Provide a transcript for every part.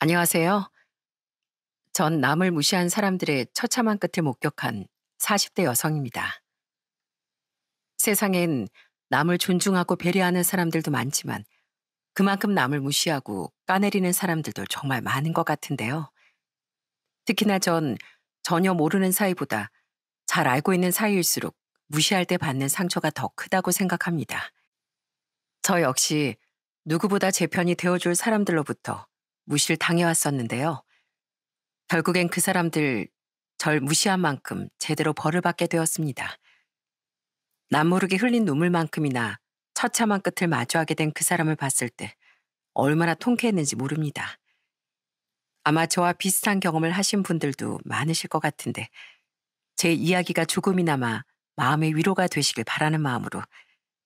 안녕하세요. 전 남을 무시한 사람들의 처참한 끝을 목격한 40대 여성입니다. 세상엔 남을 존중하고 배려하는 사람들도 많지만 그만큼 남을 무시하고 까내리는 사람들도 정말 많은 것 같은데요. 특히나 전 전혀 모르는 사이보다 잘 알고 있는 사이일수록 무시할 때 받는 상처가 더 크다고 생각합니다. 저 역시 누구보다 제 편이 되어줄 사람들로부터 무시를 당해왔었는데요. 결국엔 그 사람들 절 무시한 만큼 제대로 벌을 받게 되었습니다. 남모르게 흘린 눈물만큼이나 처참한 끝을 마주하게 된 그 사람을 봤을 때 얼마나 통쾌했는지 모릅니다. 아마 저와 비슷한 경험을 하신 분들도 많으실 것 같은데 제 이야기가 조금이나마 마음의 위로가 되시길 바라는 마음으로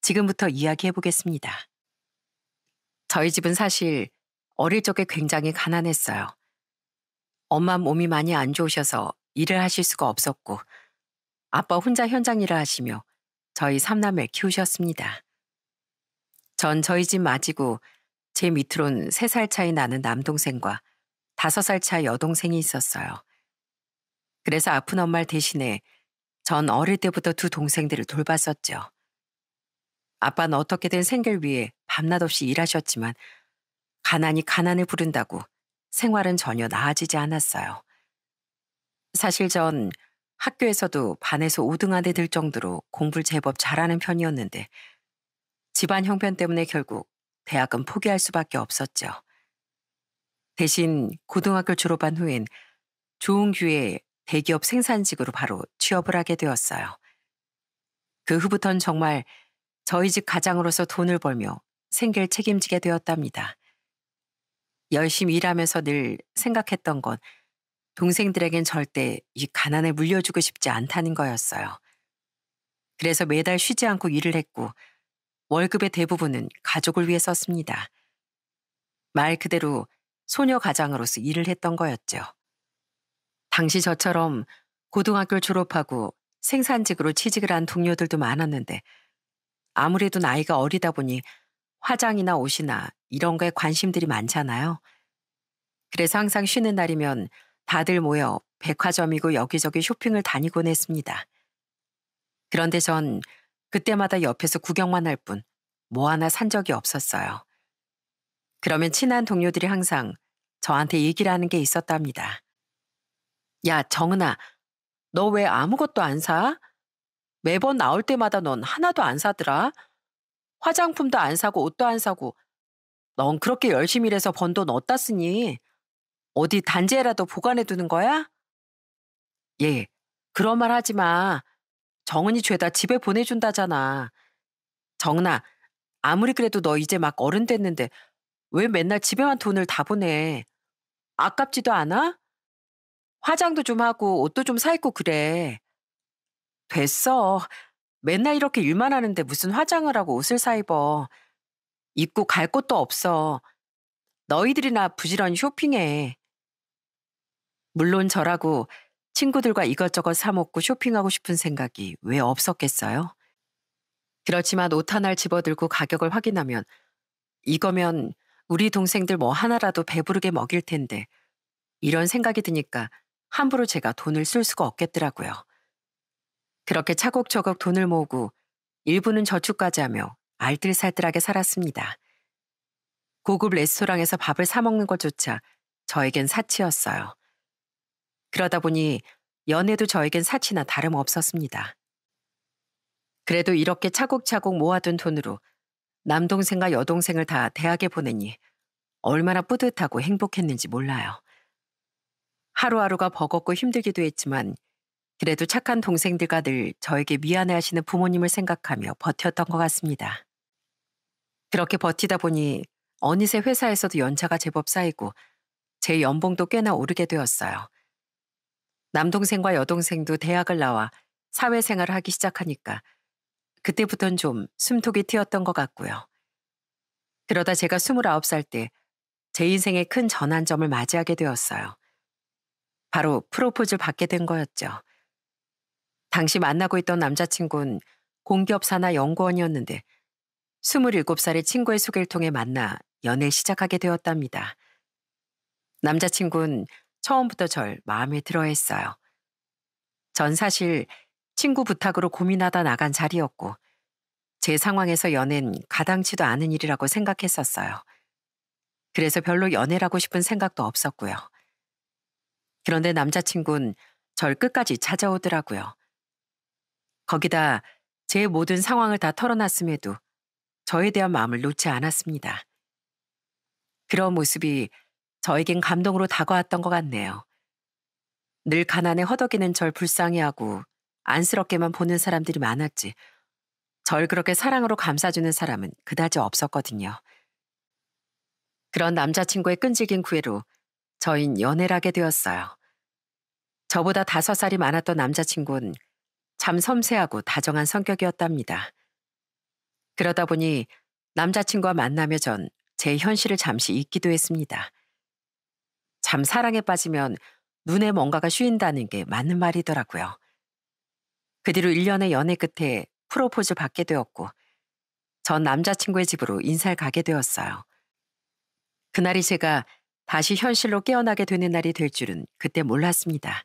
지금부터 이야기해 보겠습니다. 저희 집은 사실 어릴 적에 굉장히 가난했어요. 엄마 몸이 많이 안 좋으셔서 일을 하실 수가 없었고 아빠 혼자 현장 일을 하시며 저희 삼남매 키우셨습니다. 전 저희 집 맞이고 제 밑으론 3살 차이 나는 남동생과 5살 차 여동생이 있었어요. 그래서 아픈 엄마를 대신해 전 어릴 때부터 두 동생들을 돌봤었죠. 아빠는 어떻게든 생계를 위해 밤낮 없이 일하셨지만 가난이 가난을 부른다고 생활은 전혀 나아지지 않았어요. 사실 전 학교에서도 반에서 5등 안에 들 정도로 공부를 제법 잘하는 편이었는데 집안 형편 때문에 결국 대학은 포기할 수밖에 없었죠. 대신 고등학교 졸업한 후엔 좋은 기회에 대기업 생산직으로 바로 취업을 하게 되었어요. 그 후부턴 정말 저희 집 가장으로서 돈을 벌며 생계를 책임지게 되었답니다. 열심히 일하면서 늘 생각했던 건 동생들에겐 절대 이 가난에 물려주고 싶지 않다는 거였어요. 그래서 매달 쉬지 않고 일을 했고 월급의 대부분은 가족을 위해 썼습니다. 말 그대로 소녀 가장으로서 일을 했던 거였죠. 당시 저처럼 고등학교를 졸업하고 생산직으로 취직을 한 동료들도 많았는데 아무래도 나이가 어리다 보니 화장이나 옷이나 이런 거에 관심들이 많잖아요. 그래서 항상 쉬는 날이면 다들 모여 백화점이고 여기저기 쇼핑을 다니곤 했습니다. 그런데 전 그때마다 옆에서 구경만 할 뿐 뭐 하나 산 적이 없었어요. 그러면 친한 동료들이 항상 저한테 얘기를 하는 게 있었답니다. 야, 정은아, 너 왜 아무것도 안 사? 매번 나올 때마다 넌 하나도 안 사더라. 화장품도 안 사고 옷도 안 사고 넌 그렇게 열심히 일해서 번 돈 어디다 쓰니? 어디 단지에라도 보관해 두는 거야? 예, 그런 말 하지 마. 정은이 죄다 집에 보내준다잖아. 정은아, 아무리 그래도 너 이제 막 어른 됐는데 왜 맨날 집에만 돈을 다 보내? 아깝지도 않아? 화장도 좀 하고 옷도 좀 사 입고 그래. 됐어. 맨날 이렇게 일만 하는데 무슨 화장을 하고 옷을 사 입어. 입고 갈 곳도 없어. 너희들이나 부지런히 쇼핑해. 물론 저라고 친구들과 이것저것 사 먹고 쇼핑하고 싶은 생각이 왜 없었겠어요? 그렇지만 옷 하나를 집어들고 가격을 확인하면 이거면 우리 동생들 뭐 하나라도 배부르게 먹일 텐데 이런 생각이 드니까 함부로 제가 돈을 쓸 수가 없겠더라고요. 그렇게 차곡차곡 돈을 모으고 일부는 저축까지 하며 알뜰살뜰하게 살았습니다. 고급 레스토랑에서 밥을 사 먹는 것조차 저에겐 사치였어요. 그러다 보니 연애도 저에겐 사치나 다름없었습니다. 그래도 이렇게 차곡차곡 모아둔 돈으로 남동생과 여동생을 다 대학에 보내니 얼마나 뿌듯하고 행복했는지 몰라요. 하루하루가 버겁고 힘들기도 했지만 그래도 착한 동생들과 늘 저에게 미안해하시는 부모님을 생각하며 버텼던 것 같습니다. 그렇게 버티다 보니 어느새 회사에서도 연차가 제법 쌓이고 제 연봉도 꽤나 오르게 되었어요. 남동생과 여동생도 대학을 나와 사회생활을 하기 시작하니까 그때부터는 좀 숨통이 트였던 것 같고요. 그러다 제가 29살 때 제 인생의 큰 전환점을 맞이하게 되었어요. 바로 프로포즈를 받게 된 거였죠. 당시 만나고 있던 남자친구는 공기업 산하 연구원이었는데 27살의 친구의 소개를 통해 만나 연애를 시작하게 되었답니다. 남자친구는 처음부터 절 마음에 들어 했어요. 전 사실 친구 부탁으로 고민하다 나간 자리였고, 제 상황에서 연애는 가당치도 않은 일이라고 생각했었어요. 그래서 별로 연애라고 싶은 생각도 없었고요. 그런데 남자친구는 절 끝까지 찾아오더라고요. 거기다 제 모든 상황을 다 털어놨음에도 저에 대한 마음을 놓지 않았습니다. 그런 모습이 저에겐 감동으로 다가왔던 것 같네요. 늘 가난에 허덕이는 절 불쌍해하고 안쓰럽게만 보는 사람들이 많았지, 절 그렇게 사랑으로 감싸주는 사람은 그다지 없었거든요. 그런 남자친구의 끈질긴 구애로 저흰 연애를 하게 되었어요. 저보다 5살이 많았던 남자친구는 참 섬세하고 다정한 성격이었답니다. 그러다 보니 남자친구와 만나며 전 제 현실을 잠시 잊기도 했습니다. 참 사랑에 빠지면 눈에 뭔가가 휘인다는 게 맞는 말이더라고요. 그 뒤로 1년의 연애 끝에 프로포즈 받게 되었고, 전 남자친구의 집으로 인사를 가게 되었어요. 그날이 제가 다시 현실로 깨어나게 되는 날이 될 줄은 그때 몰랐습니다.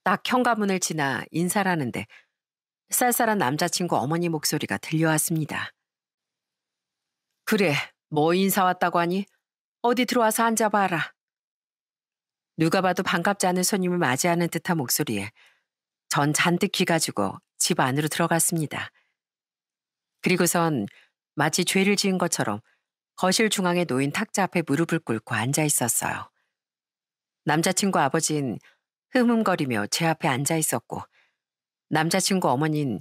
딱 현관문을 지나 인사를 하는데 쌀쌀한 남자친구 어머니 목소리가 들려왔습니다. 그래, 뭐 인사 왔다고 하니? 어디 들어와서 앉아봐라. 누가 봐도 반갑지 않은 손님을 맞이하는 듯한 목소리에 전 잔뜩 기가 죽어 집 안으로 들어갔습니다. 그리고선 마치 죄를 지은 것처럼 거실 중앙에 놓인 탁자 앞에 무릎을 꿇고 앉아 있었어요. 남자친구 아버지는 흠흠거리며 제 앞에 앉아 있었고, 남자친구 어머니는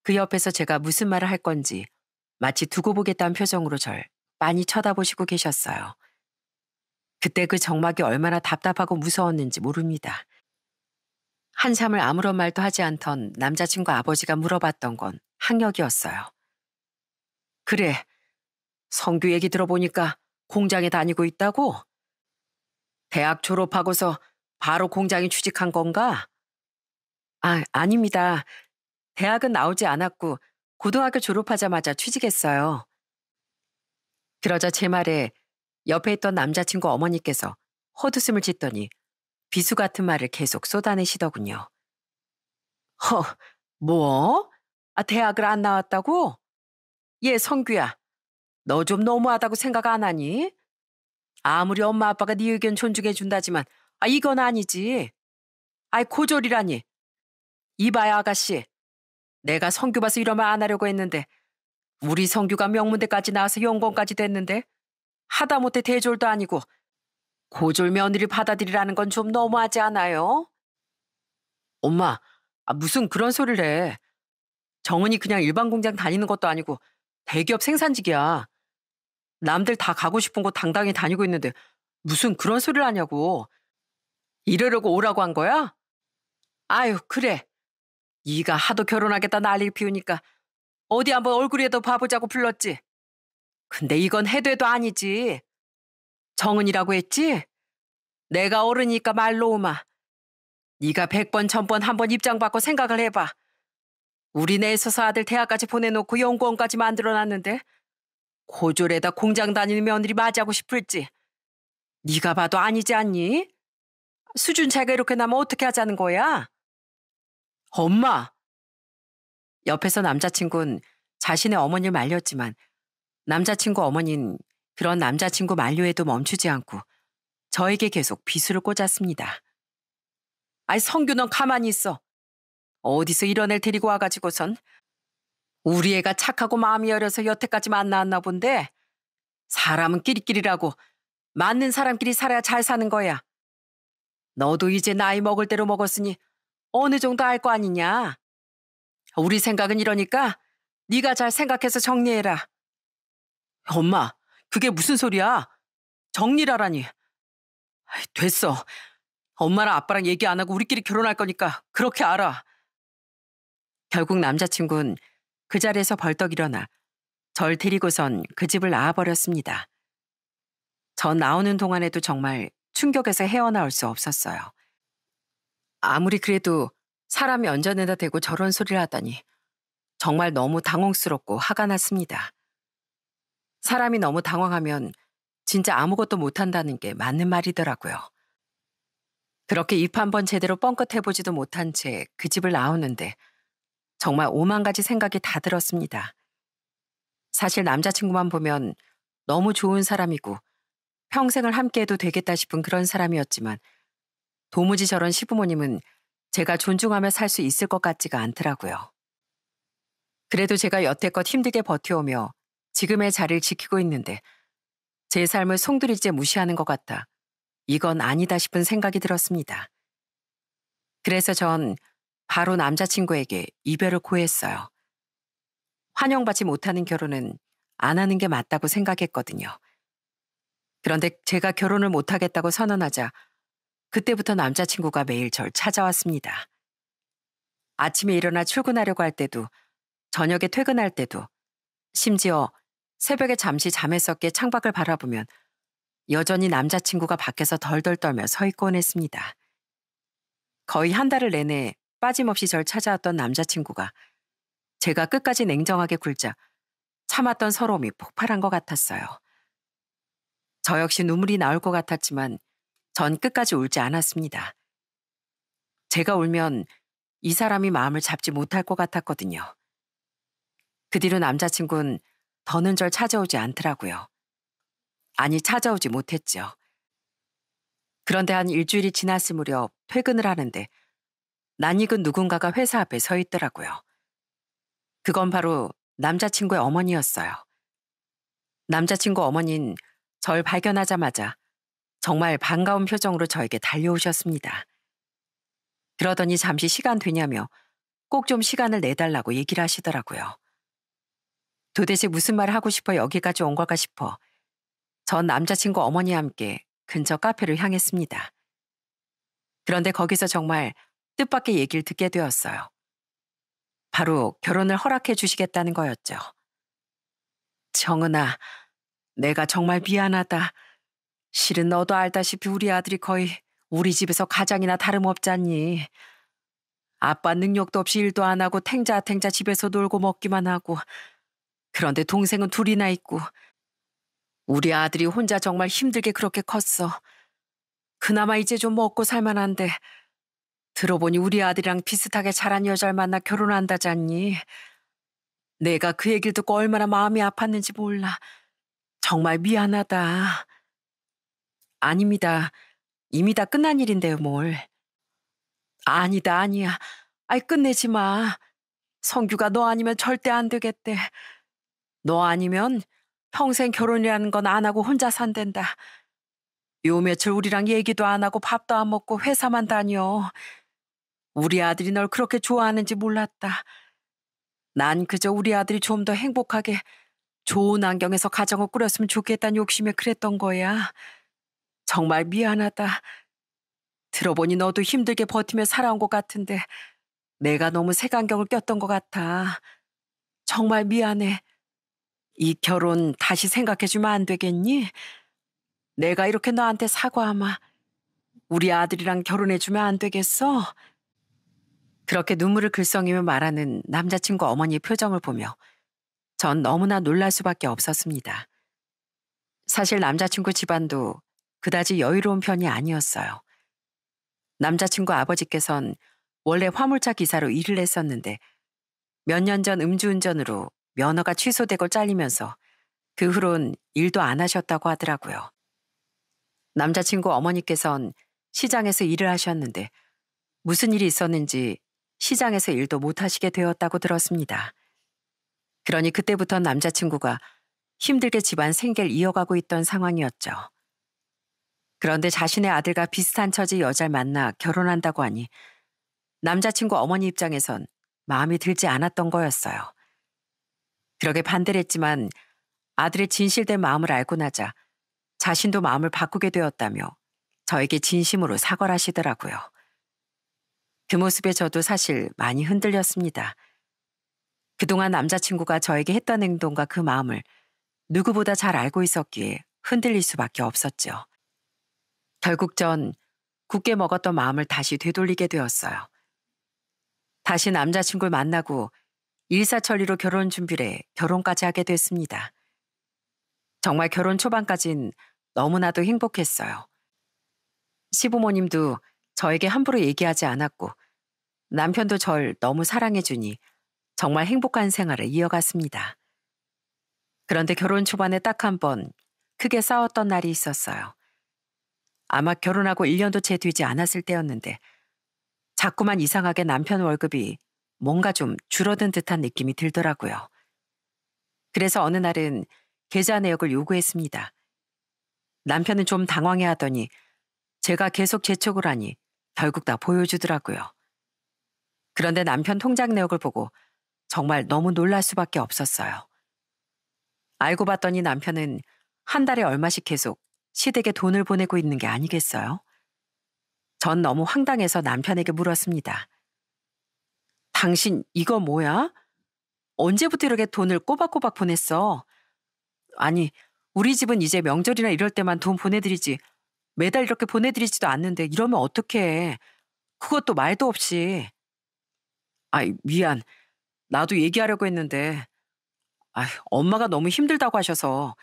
그 옆에서 제가 무슨 말을 할 건지 마치 두고 보겠다는 표정으로 절 빤히 쳐다보시고 계셨어요. 그때 그 정막이 얼마나 답답하고 무서웠는지 모릅니다. 한참을 아무런 말도 하지 않던 남자친구 아버지가 물어봤던 건 학력이었어요. 그래, 성규 얘기 들어보니까 공장에 다니고 있다고? 대학 졸업하고서 바로 공장에 취직한 건가? 아, 아닙니다. 대학은 나오지 않았고 고등학교 졸업하자마자 취직했어요. 그러자 제 말에 옆에 있던 남자친구 어머니께서 헛웃음을 짓더니 비수 같은 말을 계속 쏟아내시더군요. 허, 뭐? 아, 대학을 안 나왔다고? 얘 성규야, 너 좀 너무하다고 생각 안 하니? 아무리 엄마 아빠가 네 의견 존중해 준다지만 이건 아니지. 아이 고졸이라니. 이봐야 아가씨, 내가 성규 봐서 이런 말 안 하려고 했는데 우리 성규가 명문대까지 나와서 연공까지 됐는데 하다못해 대졸도 아니고 고졸 며느리 받아들이라는 건 좀 너무하지 않아요? 엄마, 무슨 그런 소리를 해. 정은이 그냥 일반 공장 다니는 것도 아니고 대기업 생산직이야. 남들 다 가고 싶은 곳 당당히 다니고 있는데 무슨 그런 소리를 하냐고. 이러려고 오라고 한 거야? 아유, 그래. 네가 하도 결혼하겠다 난리를 피우니까 어디 한번 얼굴이라도 봐보자고 불렀지. 근데 이건 해도 해도 아니지. 정은이라고 했지? 내가 어른이니까 말 놓으마. 네가 100번 1000번 한 번 입장 바꿔 생각을 해봐. 우리네 있어서 아들 대학까지 보내놓고 연구원까지 만들어놨는데 고졸에다 공장 다니는 며느리 맞이하고 싶을지. 네가 봐도 아니지 않니? 수준 차이가 이렇게 나면 어떻게 하자는 거야? 엄마! 옆에서 남자친구는 자신의 어머니를 말렸지만 남자친구 어머니는 그런 남자친구 만류에도 멈추지 않고 저에게 계속 비수를 꽂았습니다. 아이 성규 넌 가만히 있어. 어디서 이런 애를 데리고 와가지고선 우리 애가 착하고 마음이 여려서 여태까지 만나왔나 본데 사람은 끼리끼리라고 맞는 사람끼리 살아야 잘 사는 거야. 너도 이제 나이 먹을 대로 먹었으니 어느 정도 알 거 아니냐. 우리 생각은 이러니까 네가 잘 생각해서 정리해라. 엄마, 그게 무슨 소리야? 정리라라니. 됐어. 엄마랑 아빠랑 얘기 안 하고 우리끼리 결혼할 거니까 그렇게 알아. 결국 남자친구는 그 자리에서 벌떡 일어나 절 데리고선 그 집을 나와버렸습니다. 전 나오는 동안에도 정말 충격에서 헤어나올 수 없었어요. 아무리 그래도 사람이 언전에다 대고 저런 소리를 하다니 정말 너무 당혹스럽고 화가 났습니다. 사람이 너무 당황하면 진짜 아무것도 못한다는 게 맞는 말이더라고요. 그렇게 입 한 번 제대로 뻥끗해보지도 못한 채 그 집을 나오는데 정말 오만 가지 생각이 다 들었습니다. 사실 남자친구만 보면 너무 좋은 사람이고 평생을 함께해도 되겠다 싶은 그런 사람이었지만 도무지 저런 시부모님은 제가 존중하며 살 수 있을 것 같지가 않더라고요. 그래도 제가 여태껏 힘들게 버텨오며 지금의 자리를 지키고 있는데 제 삶을 송두리째 무시하는 것 같아 이건 아니다 싶은 생각이 들었습니다. 그래서 전 바로 남자친구에게 이별을 고했어요. 환영받지 못하는 결혼은 안 하는 게 맞다고 생각했거든요. 그런데 제가 결혼을 못하겠다고 선언하자 그때부터 남자친구가 매일 절 찾아왔습니다. 아침에 일어나 출근하려고 할 때도 저녁에 퇴근할 때도 심지어 새벽에 잠시 잠에서 깨 창밖을 바라보면 여전히 남자친구가 밖에서 덜덜 떨며 서 있곤 했습니다. 거의 한 달을 내내 빠짐없이 절 찾아왔던 남자친구가 제가 끝까지 냉정하게 굴자 참았던 서러움이 폭발한 것 같았어요. 저 역시 눈물이 나올 것 같았지만 전 끝까지 울지 않았습니다. 제가 울면 이 사람이 마음을 잡지 못할 것 같았거든요. 그 뒤로 남자친구는 더는 절 찾아오지 않더라고요. 아니, 찾아오지 못했죠. 그런데 한 일주일이 지났을 무렵 퇴근을 하는데 낯익은 누군가가 회사 앞에 서 있더라고요. 그건 바로 남자친구의 어머니였어요. 남자친구 어머니는 절 발견하자마자 정말 반가운 표정으로 저에게 달려오셨습니다. 그러더니 잠시 시간 되냐며 꼭 좀 시간을 내달라고 얘기를 하시더라고요. 도대체 무슨 말을 하고 싶어 여기까지 온 걸까 싶어 전 남자친구 어머니와 함께 근처 카페를 향했습니다. 그런데 거기서 정말 뜻밖의 얘기를 듣게 되었어요. 바로 결혼을 허락해 주시겠다는 거였죠. 정은아, 내가 정말 미안하다. 실은 너도 알다시피 우리 아들이 거의 우리 집에서 가장이나 다름없잖니. 아빠 능력도 없이 일도 안 하고 탱자탱자 집에서 놀고 먹기만 하고. 그런데 동생은 둘이나 있고. 우리 아들이 혼자 정말 힘들게 그렇게 컸어. 그나마 이제 좀 먹고 살만한데 들어보니 우리 아들이랑 비슷하게 자란 여자를 만나 결혼한다잖니. 내가 그 얘기를 듣고 얼마나 마음이 아팠는지 몰라. 정말 미안하다. 아닙니다. 이미 다 끝난 일인데요, 뭘. 아니다, 아니야. 아이, 끝내지 마. 성규가 너 아니면 절대 안 되겠대. 너 아니면 평생 결혼이라는 건 안 하고 혼자 산댄다. 요 며칠 우리랑 얘기도 안 하고 밥도 안 먹고 회사만 다녀. 우리 아들이 널 그렇게 좋아하는지 몰랐다. 난 그저 우리 아들이 좀 더 행복하게 좋은 환경에서 가정을 꾸렸으면 좋겠다는 욕심에 그랬던 거야. 정말 미안하다. 들어보니 너도 힘들게 버티며 살아온 것 같은데 내가 너무 색안경을 꼈던 것 같아. 정말 미안해. 이 결혼 다시 생각해주면 안 되겠니? 내가 이렇게 너한테 사과하마. 우리 아들이랑 결혼해주면 안 되겠어? 그렇게 눈물을 글썽이며 말하는 남자친구 어머니의 표정을 보며 전 너무나 놀랄 수밖에 없었습니다. 사실 남자친구 집안도 그다지 여유로운 편이 아니었어요. 남자친구 아버지께선 원래 화물차 기사로 일을 했었는데 몇 년 전 음주운전으로 면허가 취소되고 잘리면서 그 후론 일도 안 하셨다고 하더라고요. 남자친구 어머니께선 시장에서 일을 하셨는데 무슨 일이 있었는지 시장에서 일도 못 하시게 되었다고 들었습니다. 그러니 그때부터 남자친구가 힘들게 집안 생계를 이어가고 있던 상황이었죠. 그런데 자신의 아들과 비슷한 처지 여자를 만나 결혼한다고 하니 남자친구 어머니 입장에선 마음이 들지 않았던 거였어요. 그러게 반대를 했지만 아들의 진실된 마음을 알고 나자 자신도 마음을 바꾸게 되었다며 저에게 진심으로 사과를 하시더라고요. 그 모습에 저도 사실 많이 흔들렸습니다. 그동안 남자친구가 저에게 했던 행동과 그 마음을 누구보다 잘 알고 있었기에 흔들릴 수밖에 없었죠. 결국 전 굳게 먹었던 마음을 다시 되돌리게 되었어요. 다시 남자친구를 만나고 일사천리로 결혼 준비를 해 결혼까지 하게 됐습니다. 정말 결혼 초반까진 너무나도 행복했어요. 시부모님도 저에게 함부로 얘기하지 않았고 남편도 절 너무 사랑해주니 정말 행복한 생활을 이어갔습니다. 그런데 결혼 초반에 딱 한 번 크게 싸웠던 날이 있었어요. 아마 결혼하고 1년도 채 되지 않았을 때였는데 자꾸만 이상하게 남편 월급이 뭔가 좀 줄어든 듯한 느낌이 들더라고요. 그래서 어느 날은 계좌 내역을 요구했습니다. 남편은 좀 당황해 하더니 제가 계속 재촉을 하니 결국 다 보여주더라고요. 그런데 남편 통장 내역을 보고 정말 너무 놀랄 수밖에 없었어요. 알고 봤더니 남편은 한 달에 얼마씩 계속 시댁에 돈을 보내고 있는 게 아니겠어요? 전 너무 황당해서 남편에게 물었습니다. 당신 이거 뭐야? 언제부터 이렇게 돈을 꼬박꼬박 보냈어? 아니, 우리 집은 이제 명절이나 이럴 때만 돈 보내드리지 매달 이렇게 보내드리지도 않는데 이러면 어떡해. 그것도 말도 없이. 아이, 미안. 나도 얘기하려고 했는데 엄마가 너무 힘들다고 하셔서.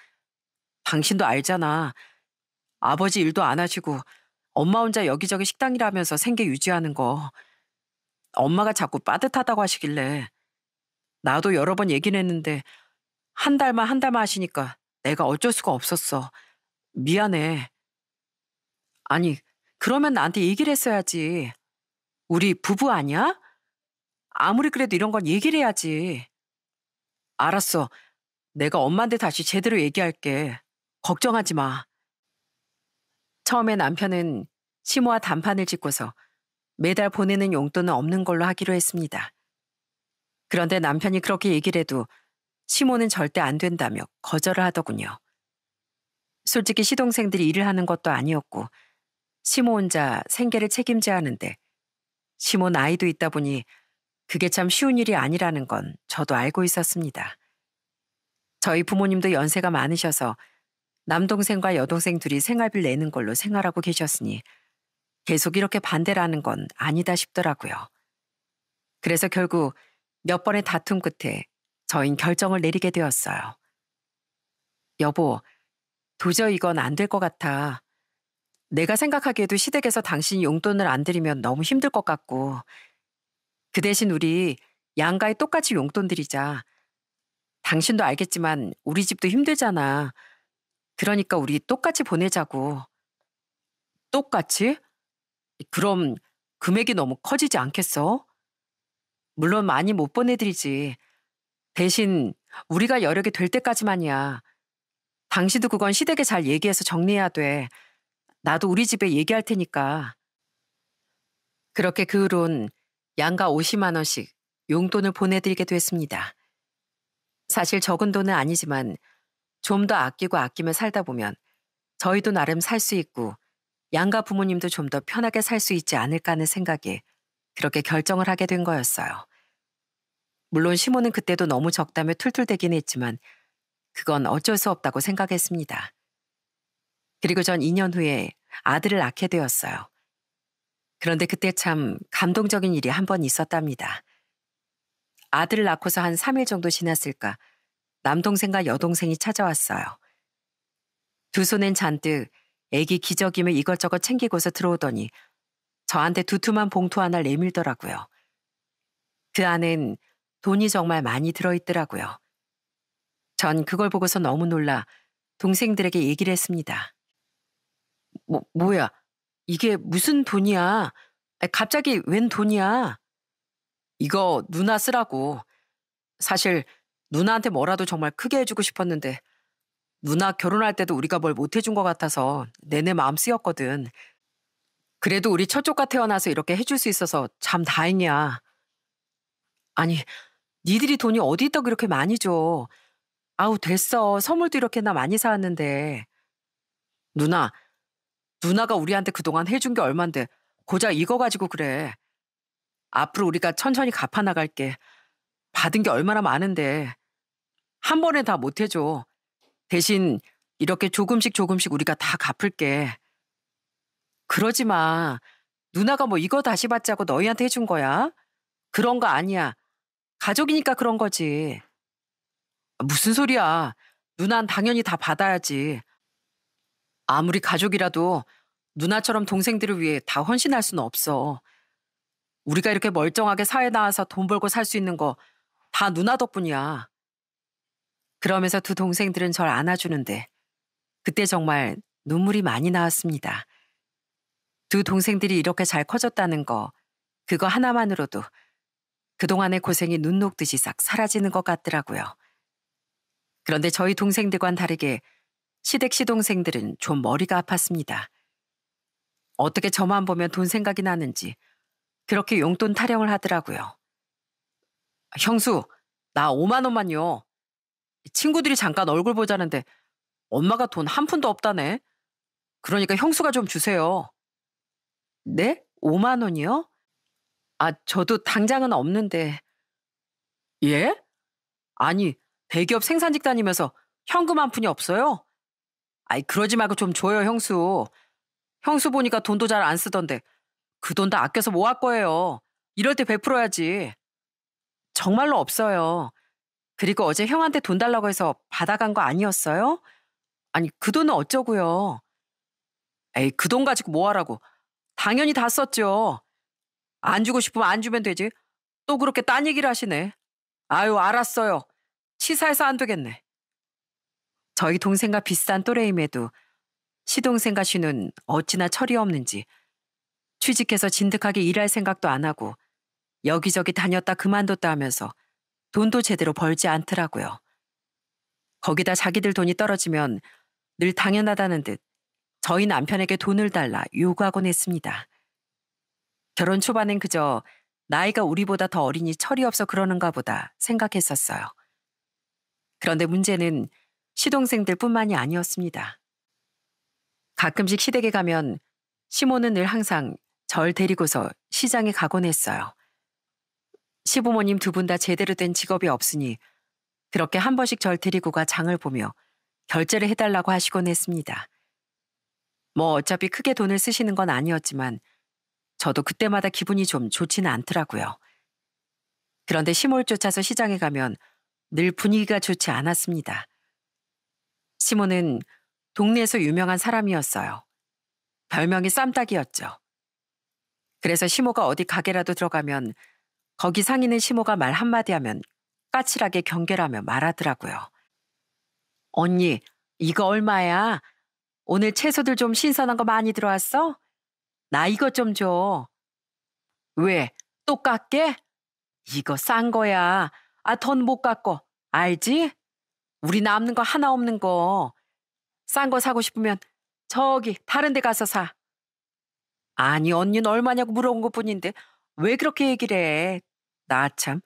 당신도 알잖아. 아버지 일도 안 하시고 엄마 혼자 여기저기 식당 일하면서 생계 유지하는 거. 엄마가 자꾸 빠듯하다고 하시길래 나도 여러 번 얘기는 했는데 한 달만 한 달만 하시니까 내가 어쩔 수가 없었어. 미안해. 아니, 그러면 나한테 얘기를 했어야지. 우리 부부 아니야? 아무리 그래도 이런 건 얘기를 해야지. 알았어. 내가 엄마한테 다시 제대로 얘기할게. 걱정하지 마. 처음에 남편은 시모와 단판을 짓고서 매달 보내는 용돈은 없는 걸로 하기로 했습니다. 그런데 남편이 그렇게 얘기를 해도 시모는 절대 안 된다며 거절을 하더군요. 솔직히 시동생들이 일을 하는 것도 아니었고 시모 혼자 생계를 책임져야 하는데 시모 나이도 있다 보니 그게 참 쉬운 일이 아니라는 건 저도 알고 있었습니다. 저희 부모님도 연세가 많으셔서 남동생과 여동생 둘이 생활비를 내는 걸로 생활하고 계셨으니 계속 이렇게 반대를 하는 건 아니다 싶더라고요. 그래서 결국 몇 번의 다툼 끝에 저흰 결정을 내리게 되었어요. 여보, 도저히 이건 안 될 것 같아. 내가 생각하기에도 시댁에서 당신이 용돈을 안 드리면 너무 힘들 것 같고 그 대신 우리 양가에 똑같이 용돈 드리자. 당신도 알겠지만 우리 집도 힘들잖아. 그러니까 우리 똑같이 보내자고. 똑같이? 그럼 금액이 너무 커지지 않겠어? 물론 많이 못 보내드리지. 대신 우리가 여력이 될 때까지만이야. 당신도 그건 시댁에 잘 얘기해서 정리해야 돼. 나도 우리 집에 얘기할 테니까. 그렇게 그 후론 양가 50만 원씩 용돈을 보내드리게 됐습니다. 사실 적은 돈은 아니지만 좀 더 아끼고 아끼며 살다 보면 저희도 나름 살 수 있고 양가 부모님도 좀 더 편하게 살 수 있지 않을까 하는 생각에 그렇게 결정을 하게 된 거였어요. 물론 시모는 그때도 너무 적다며 툴툴대긴 했지만 그건 어쩔 수 없다고 생각했습니다. 그리고 전 2년 후에 아들을 낳게 되었어요. 그런데 그때 참 감동적인 일이 한 번 있었답니다. 아들을 낳고서 한 3일 정도 지났을까 남동생과 여동생이 찾아왔어요. 두 손엔 잔뜩 애기 기저귀며 이것저것 챙기고서 들어오더니 저한테 두툼한 봉투 하나를 내밀더라고요. 그 안엔 돈이 정말 많이 들어있더라고요. 전 그걸 보고서 너무 놀라 동생들에게 얘기를 했습니다. 뭐야? 이게 무슨 돈이야? 갑자기 웬 돈이야? 이거 누나 쓰라고. 사실 누나한테 뭐라도 정말 크게 해주고 싶었는데 누나 결혼할 때도 우리가 뭘 못해준 것 같아서 내내 마음 쓰였거든. 그래도 우리 첫조카 태어나서 이렇게 해줄 수 있어서 참 다행이야. 아니, 니들이 돈이 어디 있다고 이렇게 많이 줘. 아우, 됐어. 선물도 이렇게나 많이 사왔는데. 누나가 우리한테 그동안 해준 게 얼만데 고작 이거 가지고 그래. 앞으로 우리가 천천히 갚아 나갈게. 받은 게 얼마나 많은데. 한 번에 다 못 해줘. 대신 이렇게 조금씩 조금씩 우리가 다 갚을게. 그러지 마. 누나가 뭐 이거 다시 받자고 너희한테 해준 거야? 그런 거 아니야. 가족이니까 그런 거지. 무슨 소리야. 누난 당연히 다 받아야지. 아무리 가족이라도 누나처럼 동생들을 위해 다 헌신할 수는 없어. 우리가 이렇게 멀쩡하게 사회 나와서 돈 벌고 살 수 있는 거 다 누나 덕분이야. 그러면서 두 동생들은 절 안아주는데 그때 정말 눈물이 많이 나왔습니다. 두 동생들이 이렇게 잘 커졌다는 거, 그거 하나만으로도 그동안의 고생이 눈 녹듯이 싹 사라지는 것 같더라고요. 그런데 저희 동생들과는 다르게 시댁 시동생들은 좀 머리가 아팠습니다. 어떻게 저만 보면 돈 생각이 나는지 그렇게 용돈 타령을 하더라고요. 형수, 나 5만 원만요. 친구들이 잠깐 얼굴 보자는데 엄마가 돈 한 푼도 없다네. 그러니까 형수가 좀 주세요. 네? 5만 원이요? 아, 저도 당장은 없는데. 예? 아니, 대기업 생산직 다니면서 현금 한 푼이 없어요? 아이, 그러지 말고 좀 줘요, 형수. 형수 보니까 돈도 잘 안 쓰던데 그 돈 다 아껴서 뭐 할 거예요. 이럴 때 베풀어야지. 정말로 없어요. 그리고 어제 형한테 돈 달라고 해서 받아간 거 아니었어요? 아니, 그 돈은 어쩌고요. 에이, 그 돈 가지고 뭐 하라고. 당연히 다 썼죠. 안 주고 싶으면 안 주면 되지. 또 그렇게 딴 얘기를 하시네. 아유, 알았어요. 치사해서 안 되겠네. 저희 동생과 비슷한 또래임에도 시동생과 쉬는 어찌나 철이 없는지 취직해서 진득하게 일할 생각도 안 하고 여기저기 다녔다 그만뒀다 하면서 돈도 제대로 벌지 않더라고요. 거기다 자기들 돈이 떨어지면 늘 당연하다는 듯 저희 남편에게 돈을 달라 요구하곤 했습니다. 결혼 초반엔 그저 나이가 우리보다 더 어리니 철이 없어 그러는가 보다 생각했었어요. 그런데 문제는 시동생들뿐만이 아니었습니다. 가끔씩 시댁에 가면 시모는 늘 항상 절 데리고서 시장에 가곤 했어요. 시부모님 두 분 다 제대로 된 직업이 없으니 그렇게 한 번씩 절 데리고 가 장을 보며 결제를 해달라고 하시곤 했습니다. 뭐 어차피 크게 돈을 쓰시는 건 아니었지만 저도 그때마다 기분이 좀 좋지는 않더라고요. 그런데 시모를 쫓아서 시장에 가면 늘 분위기가 좋지 않았습니다. 시모는 동네에서 유명한 사람이었어요. 별명이 쌈딱이었죠. 그래서 시모가 어디 가게라도 들어가면 거기 상인은 시모가 말 한마디 하면 까칠하게 경계하며 말하더라고요. 언니, 이거 얼마야? 오늘 채소들 좀 신선한 거 많이 들어왔어? 나 이것 좀 줘. 왜? 또 깎게? 이거 싼 거야. 아, 돈 못 깎고. 알지? 우리 남는 거 하나 없는 거. 싼 거 사고 싶으면 저기 다른 데 가서 사. 아니, 언니는 얼마냐고 물어본 것뿐인데 왜 그렇게 얘기를 해? 나 참.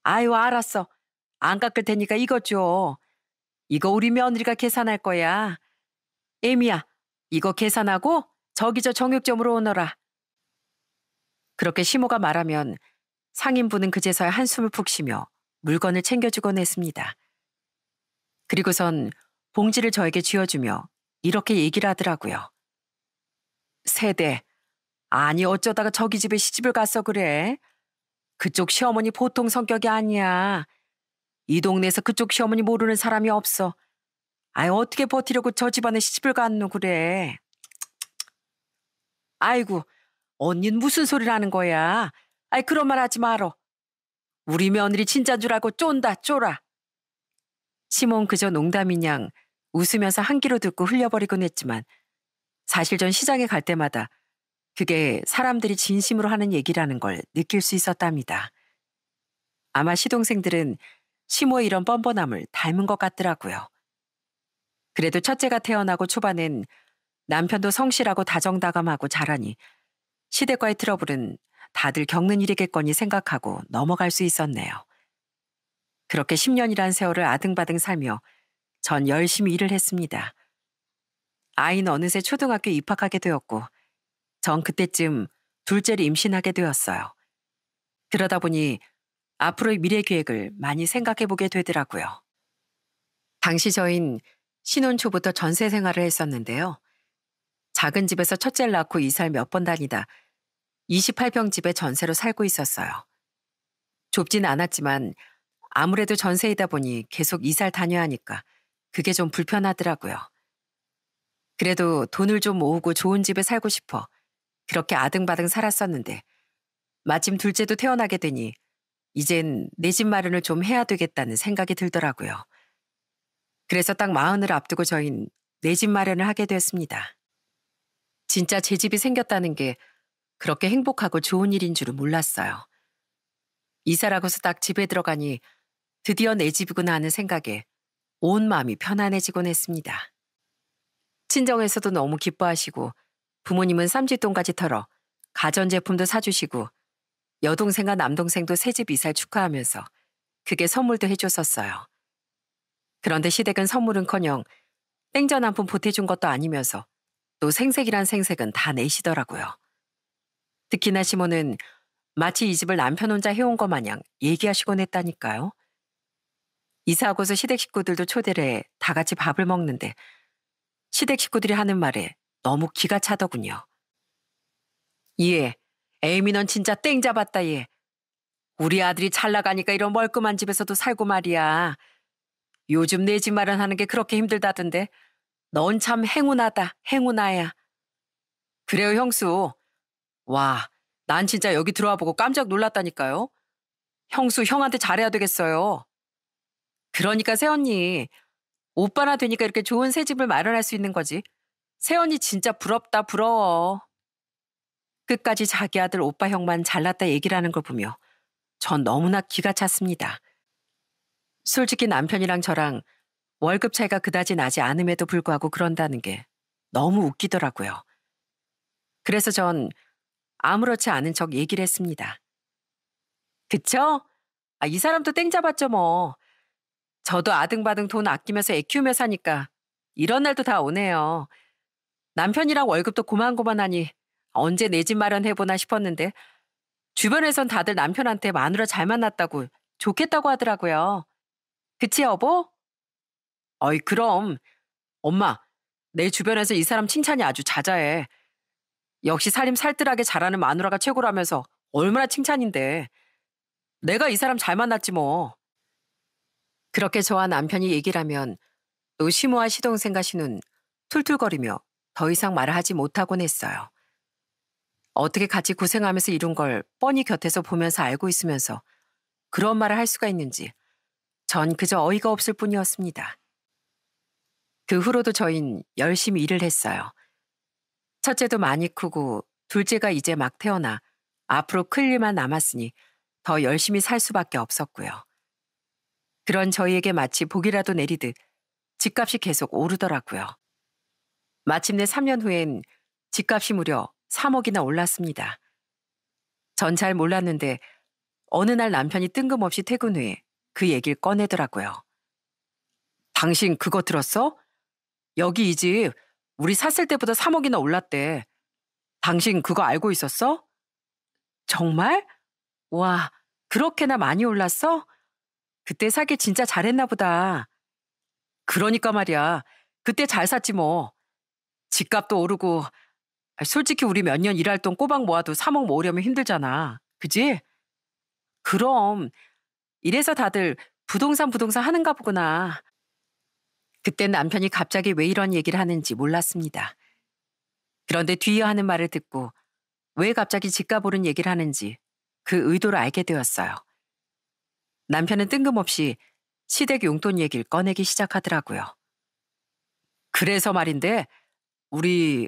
아유, 알았어. 안 깎을 테니까 이것 줘. 이거 우리 며느리가 계산할 거야. 에미야, 이거 계산하고 저기 저 정육점으로 오너라. 그렇게 시모가 말하면 상인분은 그제서야 한숨을 푹 쉬며 물건을 챙겨주곤 했습니다. 그리고선 봉지를 저에게 쥐어주며 이렇게 얘기를 하더라고요. 세대, 아니 어쩌다가 저기 집에 시집을 갔어 그래? 그쪽 시어머니 보통 성격이 아니야. 이 동네에서 그쪽 시어머니 모르는 사람이 없어. 아이 어떻게 버티려고 저 집안에 시집을 갔노 그래? 아이고, 언닌 무슨 소리를 하는 거야? 아이 그런 말 하지 말어. 우리 며느리 진짜인 줄 알고 쫀다 쫄아. 시몬 그저 농담인 양 웃으면서 한 귀로 듣고 흘려버리곤 했지만 사실 전 시장에 갈 때마다 그게 사람들이 진심으로 하는 얘기라는 걸 느낄 수 있었답니다. 아마 시동생들은 시모의 이런 뻔뻔함을 닮은 것 같더라고요. 그래도 첫째가 태어나고 초반엔 남편도 성실하고 다정다감하고 자라니 시댁과의 트러블은 다들 겪는 일이겠거니 생각하고 넘어갈 수 있었네요. 그렇게 10년이란 세월을 아등바등 살며 전 열심히 일을 했습니다. 아이는 어느새 초등학교 입학하게 되었고 전 그때쯤 둘째를 임신하게 되었어요. 그러다 보니 앞으로의 미래 계획을 많이 생각해 보게 되더라고요. 당시 저흰 신혼 초부터 전세 생활을 했었는데요. 작은 집에서 첫째를 낳고 이사를 몇 번 다니다 28평 집에 전세로 살고 있었어요. 좁진 않았지만 아무래도 전세이다 보니 계속 이사를 다녀야 하니까 그게 좀 불편하더라고요. 그래도 돈을 좀 모으고 좋은 집에 살고 싶어 그렇게 아등바등 살았었는데 마침 둘째도 태어나게 되니 이젠 내 집 마련을 좀 해야 되겠다는 생각이 들더라고요. 그래서 딱 마흔을 앞두고 저흰 내 집 마련을 하게 됐습니다. 진짜 제 집이 생겼다는 게 그렇게 행복하고 좋은 일인 줄은 몰랐어요. 이사라고서 딱 집에 들어가니 드디어 내 집이구나 하는 생각에 온 마음이 편안해지곤 했습니다. 친정에서도 너무 기뻐하시고 부모님은 쌈짓돈까지 털어 가전제품도 사주시고 여동생과 남동생도 새집 이사를 축하하면서 그게 선물도 해줬었어요. 그런데 시댁은 선물은커녕 땡전 한 푼 보태준 것도 아니면서 또 생색이란 생색은 다 내시더라고요. 특히나 시모는 마치 이 집을 남편 혼자 해온 것 마냥 얘기하시곤 했다니까요. 이사하고서 시댁 식구들도 초대를 해 다 같이 밥을 먹는데 시댁 식구들이 하는 말에 너무 기가 차더군요. 얘, 에이미 넌 진짜 땡 잡았다 얘. 우리 아들이 잘 나가니까 이런 멀끔한 집에서도 살고 말이야. 요즘 내 집 마련하는 게 그렇게 힘들다던데 넌 참 행운하다 행운아야. 그래요 형수. 와, 난 진짜 여기 들어와 보고 깜짝 놀랐다니까요. 형수 형한테 잘해야 되겠어요. 그러니까 새언니 오빠나 되니까 이렇게 좋은 새 집을 마련할 수 있는 거지. 새언니 진짜 부럽다 부러워. 끝까지 자기 아들 오빠 형만 잘났다 얘기를 하는 걸 보며 전 너무나 기가 찼습니다. 솔직히 남편이랑 저랑 월급 차이가 그다지 나지 않음에도 불구하고 그런다는 게 너무 웃기더라고요. 그래서 전 아무렇지 않은 척 얘기를 했습니다. 그쵸? 이 사람도 땡 잡았죠 뭐. 저도 아등바등 돈 아끼면서 애 키우며 사니까 이런 날도 다 오네요. 남편이랑 월급도 고만고만하니 언제 내 집 마련해보나 싶었는데 주변에선 다들 남편한테 마누라 잘 만났다고 좋겠다고 하더라고요. 그치 여보? 어이 그럼. 엄마, 내 주변에서 이 사람 칭찬이 아주 자자해. 역시 살림 살뜰하게 잘하는 마누라가 최고라면서 얼마나 칭찬인데. 내가 이 사람 잘 만났지 뭐. 그렇게 저와 남편이 얘기를 하면 또 시모와 시동생과 시는 툴툴거리며 더 이상 말을 하지 못하곤 했어요. 어떻게 같이 고생하면서 이룬 걸 뻔히 곁에서 보면서 알고 있으면서 그런 말을 할 수가 있는지 전 그저 어이가 없을 뿐이었습니다. 그 후로도 저흰 열심히 일을 했어요. 첫째도 많이 크고 둘째가 이제 막 태어나 앞으로 클 일만 남았으니 더 열심히 살 수밖에 없었고요. 그런 저희에게 마치 복이라도 내리듯 집값이 계속 오르더라고요. 마침내 3년 후엔 집값이 무려 3억이나 올랐습니다. 전 잘 몰랐는데 어느 날 남편이 뜬금없이 퇴근 후에 그 얘기를 꺼내더라고요. 당신 그거 들었어? 여기 이 집 우리 샀을 때보다 3억이나 올랐대. 당신 그거 알고 있었어? 정말? 와, 그렇게나 많이 올랐어? 그때 사길 진짜 잘했나 보다. 그러니까 말이야. 그때 잘 샀지 뭐. 집값도 오르고 솔직히 우리 몇 년 일할 돈 꼬박 모아도 3억 모으려면 힘들잖아. 그지? 그럼 이래서 다들 부동산 하는가 보구나. 그땐 남편이 갑자기 왜 이런 얘기를 하는지 몰랐습니다. 그런데 뒤이어 하는 말을 듣고 왜 갑자기 집값 오른 얘기를 하는지 그 의도를 알게 되었어요. 남편은 뜬금없이 시댁 용돈 얘기를 꺼내기 시작하더라고요. 그래서 말인데 우리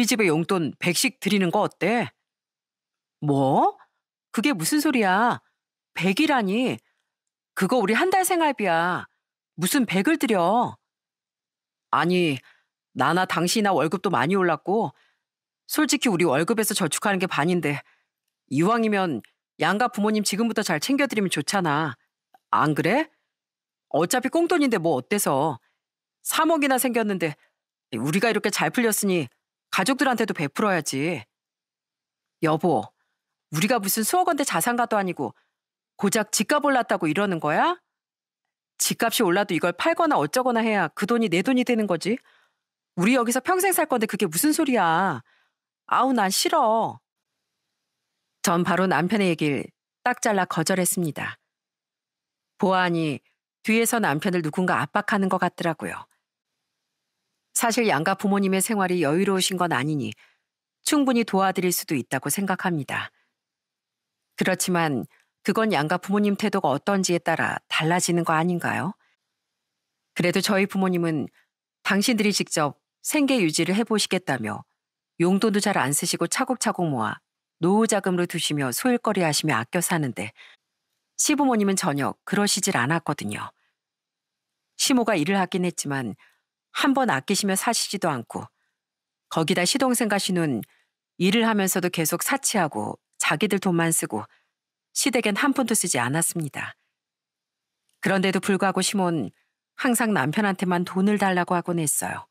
집에 용돈 100씩 드리는 거 어때? 뭐? 그게 무슨 소리야? 100이라니? 그거 우리 한 달 생활비야. 무슨 100을 드려? 아니, 나나 당신이나 월급도 많이 올랐고 솔직히 우리 월급에서 저축하는 게 반인데 이왕이면 양가 부모님 지금부터 잘 챙겨드리면 좋잖아. 안 그래? 어차피 꽁돈인데 뭐 어때서. 3억이나 생겼는데 우리가 이렇게 잘 풀렸으니 가족들한테도 베풀어야지. 여보, 우리가 무슨 수억 원대 자산가도 아니고 고작 집값 올랐다고 이러는 거야? 집값이 올라도 이걸 팔거나 어쩌거나 해야 그 돈이 내 돈이 되는 거지. 우리 여기서 평생 살 건데 그게 무슨 소리야. 아우 난 싫어. 전 바로 남편의 얘기를 딱 잘라 거절했습니다. 보아하니 뒤에서 남편을 누군가 압박하는 것 같더라고요. 사실 양가 부모님의 생활이 여유로우신 건 아니니 충분히 도와드릴 수도 있다고 생각합니다. 그렇지만 그건 양가 부모님 태도가 어떤지에 따라 달라지는 거 아닌가요? 그래도 저희 부모님은 당신들이 직접 생계 유지를 해보시겠다며 용돈도 잘 안 쓰시고 차곡차곡 모아 노후 자금으로 두시며 소일거리 하시며 아껴 사는데 시부모님은 전혀 그러시질 않았거든요. 시모가 일을 하긴 했지만 한 번 아끼시며 사시지도 않고 거기다 시동생과 시는 일을 하면서도 계속 사치하고 자기들 돈만 쓰고 시댁엔 한 푼도 쓰지 않았습니다. 그런데도 불구하고 시몬 항상 남편한테만 돈을 달라고 하곤 했어요.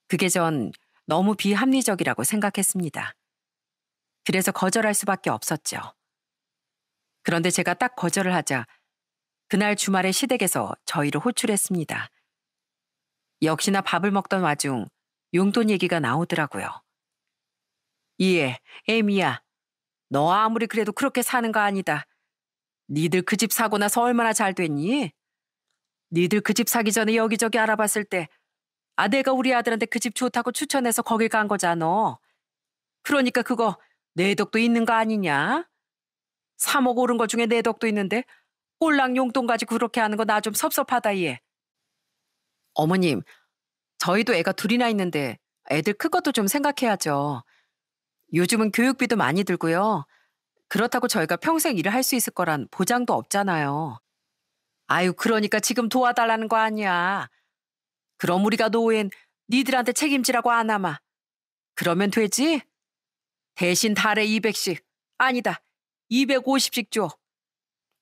그게 전 너무 비합리적이라고 생각했습니다. 그래서 거절할 수밖에 없었죠. 그런데 제가 딱 거절을 하자 그날 주말에 시댁에서 저희를 호출했습니다. 역시나 밥을 먹던 와중 용돈 얘기가 나오더라고요. 이에 애미야, 너 아무리 그래도 그렇게 사는 거 아니다. 니들 그 집 사고 나서 얼마나 잘 됐니? 니들 그 집 사기 전에 여기저기 알아봤을 때 내가 우리 아들한테 그 집 좋다고 추천해서 거길 간 거잖아. 그러니까 그거 내 덕도 있는 거 아니냐? 3억 오른 거 중에 내 덕도 있는데 꼴랑 용돈 가지고 그렇게 하는 거 나 좀 섭섭하다 얘. 어머님, 저희도 애가 둘이나 있는데 애들 큰 것도 좀 생각해야죠. 요즘은 교육비도 많이 들고요. 그렇다고 저희가 평생 일을 할 수 있을 거란 보장도 없잖아요. 아유, 그러니까 지금 도와달라는 거 아니야. 그럼 우리가 노후엔 니들한테 책임지라고 안 하마. 그러면 되지? 대신 달에 200씩, 아니다, 250씩 줘.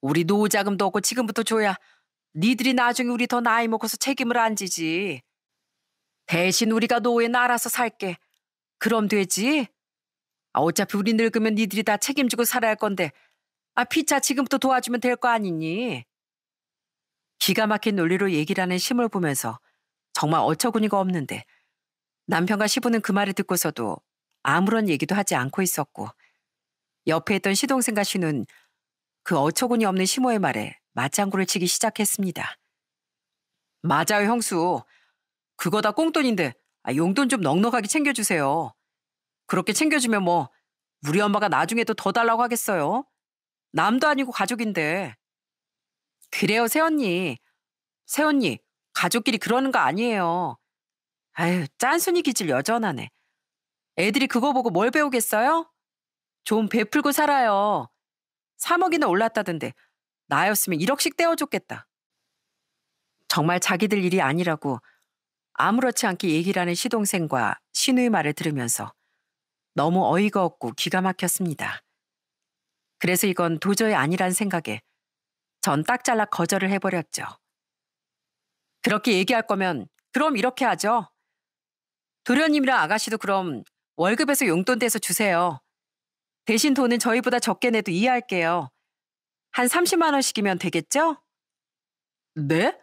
우리 노후 자금도 없고 지금부터 줘야 니들이 나중에 우리 더 나이 먹어서 책임을 안 지지. 대신 우리가 노후엔 알아서 살게. 그럼 되지? 어차피 우리 늙으면 니들이 다 책임지고 살아야 할 건데 피차 지금부터 도와주면 될 거 아니니? 기가 막힌 논리로 얘기를 하는 심을 보면서 정말 어처구니가 없는데 남편과 시부는 그 말을 듣고서도 아무런 얘기도 하지 않고 있었고 옆에 있던 시동생과 시는 그 어처구니 없는 시모의 말에 맞장구를 치기 시작했습니다. 맞아요, 형수. 그거 다 꽁돈인데 용돈 좀 넉넉하게 챙겨주세요. 그렇게 챙겨주면 뭐 우리 엄마가 나중에도 더 달라고 하겠어요. 남도 아니고 가족인데. 그래요, 새언니. 새언니, 가족끼리 그러는 거 아니에요. 아유, 짠순이 기질 여전하네. 애들이 그거 보고 뭘 배우겠어요? 좀 베풀고 살아요. 3억이나 올랐다던데 나였으면 1억씩 떼어줬겠다. 정말 자기들 일이 아니라고 아무렇지 않게 얘기를 하는 시동생과 신우의 말을 들으면서 너무 어이가 없고 기가 막혔습니다. 그래서 이건 도저히 아니란 생각에 전 딱 잘라 거절을 해버렸죠. 그렇게 얘기할 거면 그럼 이렇게 하죠. 도련님이랑 아가씨도 그럼 월급에서 용돈 떼서 주세요. 대신 돈은 저희보다 적게 내도 이해할게요. 한 30만 원씩이면 되겠죠? 네?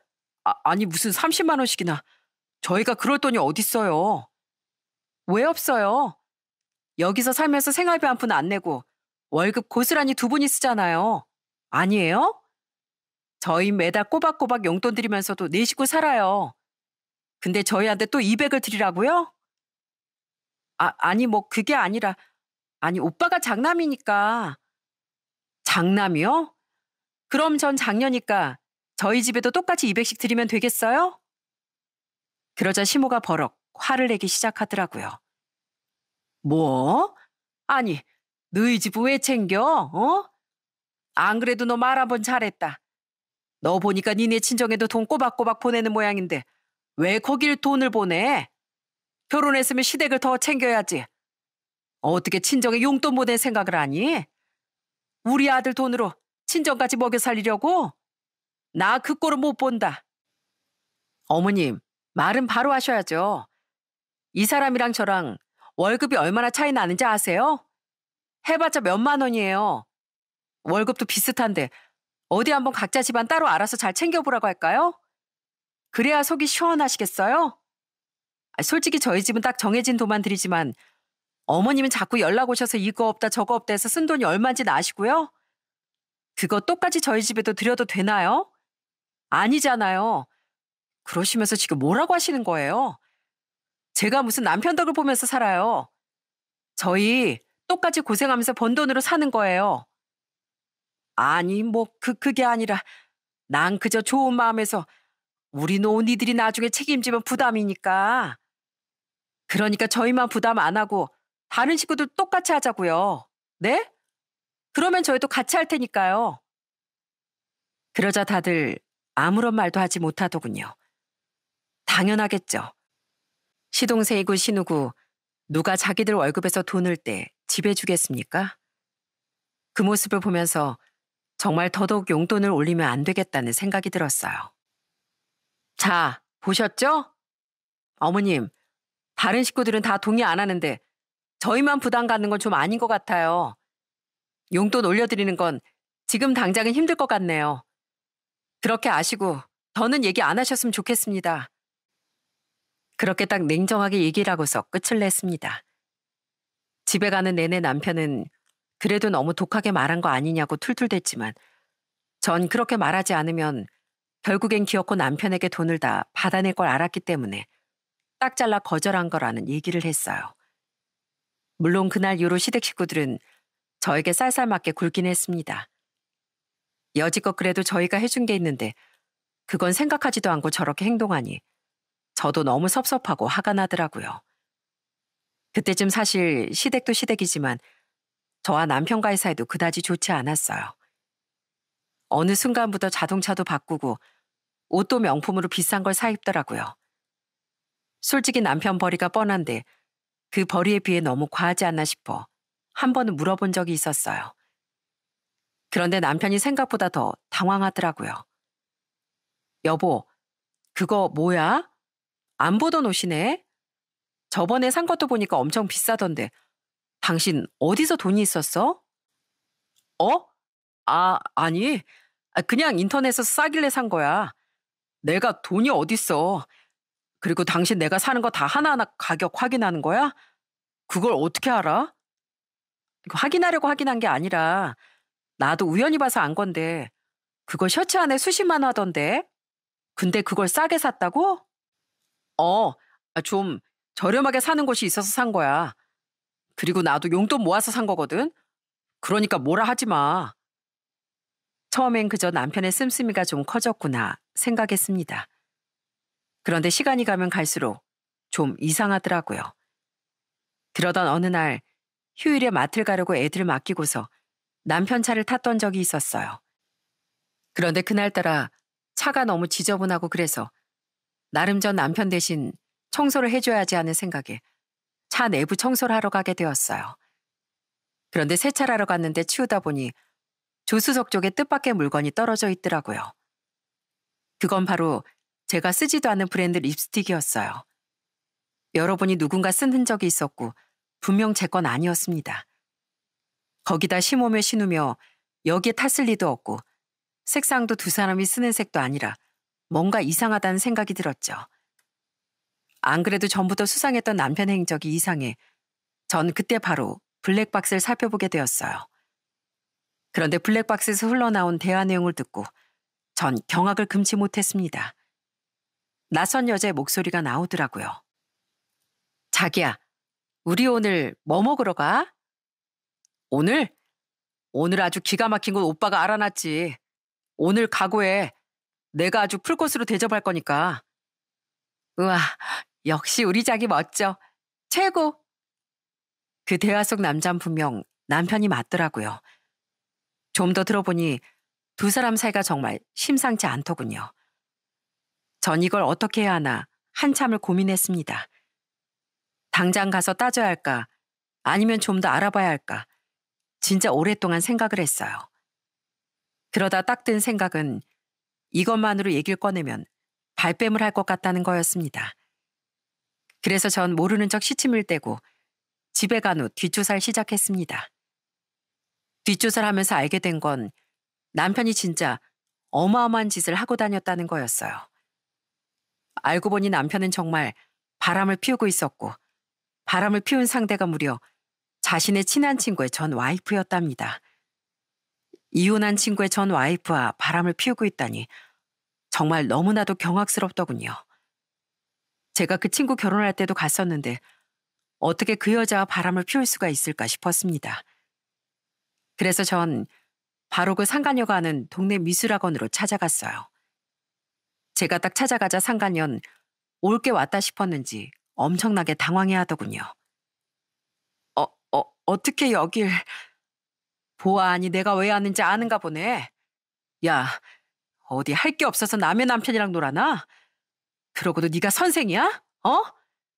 아니 무슨 30만 원씩이나. 저희가 그럴 돈이 어딨어요. 왜 없어요? 여기서 살면서 생활비 한 푼 안 내고 월급 고스란히 두 분이 쓰잖아요. 아니에요? 저희 매달 꼬박꼬박 용돈 드리면서도 내 식구 살아요. 근데 저희한테 또 200을 드리라고요? 아니 뭐 그게 아니라 아니 오빠가 장남이니까. 장남이요? 그럼 전 장녀니까 저희 집에도 똑같이 200씩 드리면 되겠어요? 그러자 시모가 버럭 화를 내기 시작하더라고요. 뭐? 아니 너희 집 왜 챙겨? 어? 안 그래도 너 말 한 번 잘했다. 너 보니까 니네 친정에도 돈 꼬박꼬박 보내는 모양인데 왜 거길 돈을 보내? 결혼했으면 시댁을 더 챙겨야지. 어떻게 친정에 용돈 보낼 생각을 하니? 우리 아들 돈으로 친정까지 먹여 살리려고? 나 그 꼴은 못 본다. 어머님, 말은 바로 하셔야죠. 이 사람이랑 저랑 월급이 얼마나 차이 나는지 아세요? 해봤자 몇만 원이에요. 월급도 비슷한데 어디 한번 각자 집안 따로 알아서 잘 챙겨보라고 할까요? 그래야 속이 시원하시겠어요? 솔직히 저희 집은 딱 정해진 돈만 드리지만 어머님은 자꾸 연락 오셔서 이거 없다 저거 없다 해서 쓴 돈이 얼마인지는 아시고요? 그거 똑같이 저희 집에도 드려도 되나요? 아니잖아요. 그러시면서 지금 뭐라고 하시는 거예요? 제가 무슨 남편 덕을 보면서 살아요. 저희 똑같이 고생하면서 번 돈으로 사는 거예요. 아니, 뭐, 그게 아니라 난 그저 좋은 마음에서 우리 노 니들이 나중에 책임지면 부담이니까. 그러니까 저희만 부담 안 하고 다른 식구들 똑같이 하자고요. 네? 그러면 저희도 같이 할 테니까요. 그러자 다들 아무런 말도 하지 못하더군요. 당연하겠죠. 시동생이고 신우고 누가 자기들 월급에서 돈을 떼 집에 주겠습니까? 그 모습을 보면서 정말 더더욱 용돈을 올리면 안 되겠다는 생각이 들었어요. 자, 보셨죠? 어머님, 다른 식구들은 다 동의 안 하는데 저희만 부담 갖는 건 좀 아닌 것 같아요. 용돈 올려드리는 건 지금 당장은 힘들 것 같네요. 그렇게 아시고 더는 얘기 안 하셨으면 좋겠습니다. 그렇게 딱 냉정하게 얘기를 하고서 끝을 냈습니다. 집에 가는 내내 남편은 그래도 너무 독하게 말한 거 아니냐고 툴툴댔지만 전 그렇게 말하지 않으면 결국엔 기어코 남편에게 돈을 다 받아낼 걸 알았기 때문에 딱 잘라 거절한 거라는 얘기를 했어요. 물론 그날 이후로 시댁 식구들은 저에게 쌀쌀맞게 굴긴 했습니다. 여지껏 그래도 저희가 해준 게 있는데 그건 생각하지도 않고 저렇게 행동하니 저도 너무 섭섭하고 화가 나더라고요. 그때쯤 사실 시댁도 시댁이지만 저와 남편과의 사이도 그다지 좋지 않았어요. 어느 순간부터 자동차도 바꾸고 옷도 명품으로 비싼 걸 사입더라고요. 솔직히 남편 벌이가 뻔한데 그 벌이에 비해 너무 과하지 않나 싶어 한 번은 물어본 적이 있었어요. 그런데 남편이 생각보다 더 당황하더라고요. 여보, 그거 뭐야? 안 보던 옷이네? 저번에 산 것도 보니까 엄청 비싸던데 당신 어디서 돈이 있었어? 어? 아니. 그냥 인터넷에서 싸길래 산 거야. 내가 돈이 어딨어. 그리고 당신 내가 사는 거 다 하나하나 가격 확인하는 거야? 그걸 어떻게 알아? 이거 확인하려고 확인한 게 아니라 나도 우연히 봐서 안 건데 그거 셔츠 안에 수십만 원 하던데? 근데 그걸 싸게 샀다고? 어, 좀 저렴하게 사는 곳이 있어서 산 거야. 그리고 나도 용돈 모아서 산 거거든. 그러니까 뭐라 하지 마. 처음엔 그저 남편의 씀씀이가 좀 커졌구나 생각했습니다. 그런데 시간이 가면 갈수록 좀 이상하더라고요. 그러던 어느 날 휴일에 마트를 가려고 애들을 맡기고서 남편 차를 탔던 적이 있었어요. 그런데 그날따라 차가 너무 지저분하고 그래서 나름 전 남편 대신 청소를 해줘야지 하는 생각에 차 내부 청소를 하러 가게 되었어요. 그런데 세차를 하러 갔는데 치우다 보니 조수석 쪽에 뜻밖의 물건이 떨어져 있더라고요. 그건 바로 제가 쓰지도 않는 브랜드 립스틱이었어요. 열어보니 누군가 쓴 흔적이 있었고 분명 제 건 아니었습니다. 거기다 심으며 신으며 여기에 탔을 리도 없고 색상도 두 사람이 쓰는 색도 아니라 뭔가 이상하다는 생각이 들었죠. 안 그래도 전부터 수상했던 남편의 행적이 이상해 전 그때 바로 블랙박스를 살펴보게 되었어요. 그런데 블랙박스에서 흘러나온 대화 내용을 듣고 전 경악을 금치 못했습니다. 낯선 여자의 목소리가 나오더라고요. 자기야, 우리 오늘 뭐 먹으러 가? 오늘? 오늘 아주 기가 막힌 건 오빠가 알아놨지. 오늘 각오해. 내가 아주 풀코스로 대접할 거니까. 우와, 역시 우리 자기 멋져. 최고. 그 대화 속 남자는 분명 남편이 맞더라고요. 좀 더 들어보니 두 사람 사이가 정말 심상치 않더군요. 전 이걸 어떻게 해야 하나 한참을 고민했습니다. 당장 가서 따져야 할까? 아니면 좀 더 알아봐야 할까? 진짜 오랫동안 생각을 했어요. 그러다 딱 든 생각은 이것만으로 얘기를 꺼내면 발뺌을 할 것 같다는 거였습니다. 그래서 전 모르는 척 시침을 떼고 집에 간 후 뒷조사를 시작했습니다. 뒷조사를 하면서 알게 된 건 남편이 진짜 어마어마한 짓을 하고 다녔다는 거였어요. 알고 보니 남편은 정말 바람을 피우고 있었고 바람을 피운 상대가 무려 자신의 친한 친구의 전 와이프였답니다. 이혼한 친구의 전 와이프와 바람을 피우고 있다니 정말 너무나도 경악스럽더군요. 제가 그 친구 결혼할 때도 갔었는데 어떻게 그 여자와 바람을 피울 수가 있을까 싶었습니다. 그래서 전 바로 그 상간녀가 하는 동네 미술학원으로 찾아갔어요. 제가 딱 찾아가자 상간녀는 올 게 왔다 싶었는지 엄청나게 당황해 하더군요. 어떻게 여길... 보아하니 내가 왜 왔는지 아는가 보네. 야, 어디 할 게 없어서 남의 남편이랑 놀아나? 그러고도 네가 선생이야? 어?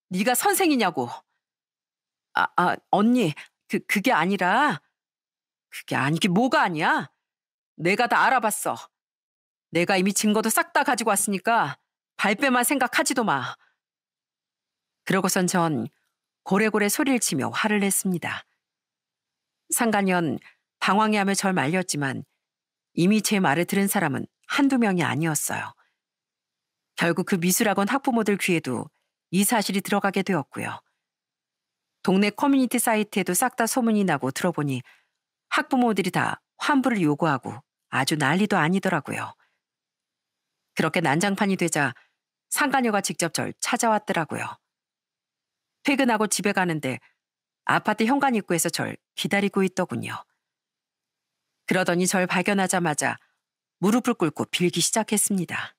네가 선생이냐고. 언니, 그게 아니라... 그게 아니긴 뭐가 아니야? 내가 다 알아봤어. 내가 이미 증거도 싹 다 가지고 왔으니까 발뺌할 생각하지도 마. 그러고선 전 고래고래 소리를 치며 화를 냈습니다. 상간년 당황해하며 절 말렸지만 이미 제 말을 들은 사람은 한두 명이 아니었어요. 결국 그 미술학원 학부모들 귀에도 이 사실이 들어가게 되었고요. 동네 커뮤니티 사이트에도 싹 다 소문이 나고 들어보니 학부모들이 다 환불을 요구하고 아주 난리도 아니더라고요. 그렇게 난장판이 되자 상간녀가 직접 절 찾아왔더라고요. 퇴근하고 집에 가는데 아파트 현관 입구에서 절 기다리고 있더군요. 그러더니 절 발견하자마자 무릎을 꿇고 빌기 시작했습니다.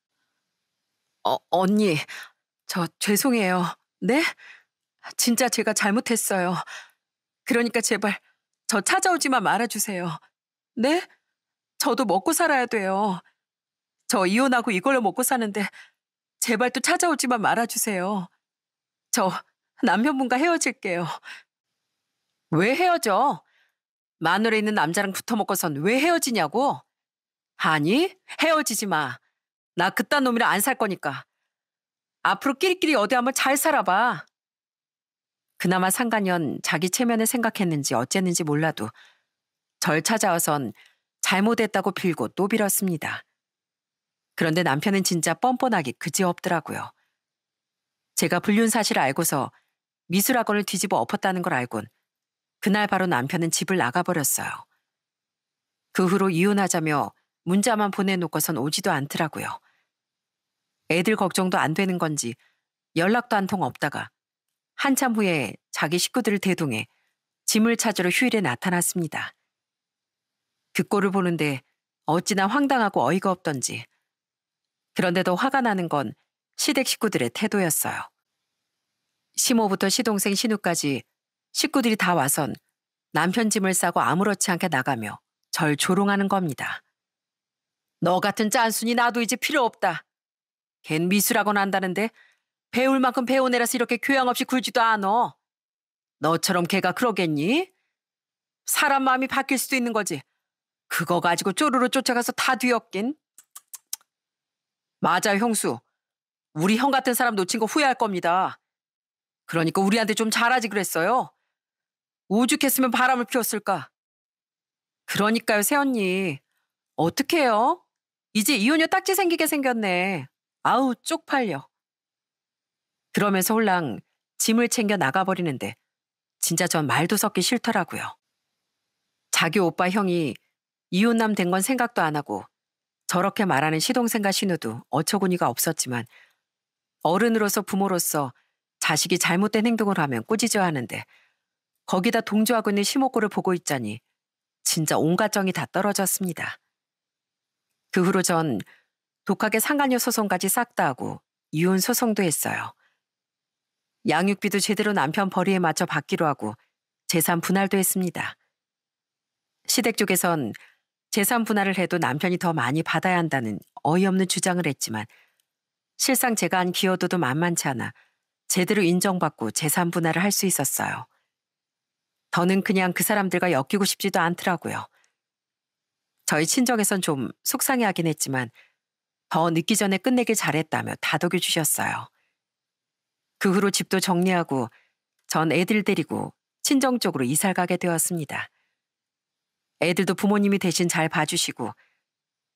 언니, 저 죄송해요. 네? 진짜 제가 잘못했어요. 그러니까 제발 저 찾아오지만 말아주세요. 네? 저도 먹고 살아야 돼요. 저 이혼하고 이걸로 먹고 사는데 제발 또 찾아오지만 말아주세요. 저 남편분과 헤어질게요. 왜 헤어져? 마늘에 있는 남자랑 붙어먹고선 왜 헤어지냐고? 아니, 헤어지지 마. 나 그딴 놈이랑 안 살 거니까. 앞으로 끼리끼리 어디 한번 잘 살아봐. 그나마 상간년 자기 체면을 생각했는지 어쨌는지 몰라도 절 찾아와선 잘못했다고 빌고 또 빌었습니다. 그런데 남편은 진짜 뻔뻔하기 그지없더라고요. 제가 불륜 사실을 알고서 미술학원을 뒤집어 엎었다는 걸 알곤 그날 바로 남편은 집을 나가버렸어요. 그 후로 이혼하자며 문자만 보내놓고선 오지도 않더라고요. 애들 걱정도 안 되는 건지 연락도 한 통 없다가 한참 후에 자기 식구들을 대동해 짐을 찾으러 휴일에 나타났습니다. 그 꼴을 보는데 어찌나 황당하고 어이가 없던지. 그런데도 화가 나는 건 시댁 식구들의 태도였어요. 시모부터 시동생 신우까지 식구들이 다 와선 남편 짐을 싸고 아무렇지 않게 나가며 절 조롱하는 겁니다. 너 같은 짠순이 나도 이제 필요 없다. 걘 미술학원 한다는데 배울 만큼 배운 애라서 이렇게 교양 없이 굴지도 않어. 너처럼 걔가 그러겠니? 사람 마음이 바뀔 수도 있는 거지. 그거 가지고 쪼르르 쫓아가서 다 뒤엎긴. 맞아, 형수. 우리 형 같은 사람 놓친 거 후회할 겁니다. 그러니까 우리한테 좀 잘하지 그랬어요. 오죽했으면 바람을 피웠을까. 그러니까요, 새언니. 어떻게 해요? 이제 이혼녀 딱지 생기게 생겼네. 아우, 쪽팔려. 그러면서 홀랑 짐을 챙겨 나가버리는데 진짜 전 말도 섞기 싫더라고요. 자기 오빠 형이 이혼남 된 건 생각도 안 하고 저렇게 말하는 시동생과 신우도 어처구니가 없었지만 어른으로서 부모로서 자식이 잘못된 행동을 하면 꾸짖어야 하는데 거기다 동조하고 있는 시모꼴을 보고 있자니 진짜 온갖 정이 다 떨어졌습니다. 그 후로 전 독하게 상간녀 소송까지 싹 다 하고 이혼 소송도 했어요. 양육비도 제대로 남편 벌이에 맞춰 받기로 하고 재산 분할도 했습니다. 시댁 쪽에선 재산 분할을 해도 남편이 더 많이 받아야 한다는 어이없는 주장을 했지만 실상 제가 한 기여도도 만만치 않아 제대로 인정받고 재산 분할을 할 수 있었어요. 더는 그냥 그 사람들과 엮이고 싶지도 않더라고요. 저희 친정에선 좀 속상해하긴 했지만 더 늦기 전에 끝내길 잘했다며 다독여 주셨어요. 그 후로 집도 정리하고 전 애들 데리고 친정 쪽으로 이사를 가게 되었습니다. 애들도 부모님이 대신 잘 봐주시고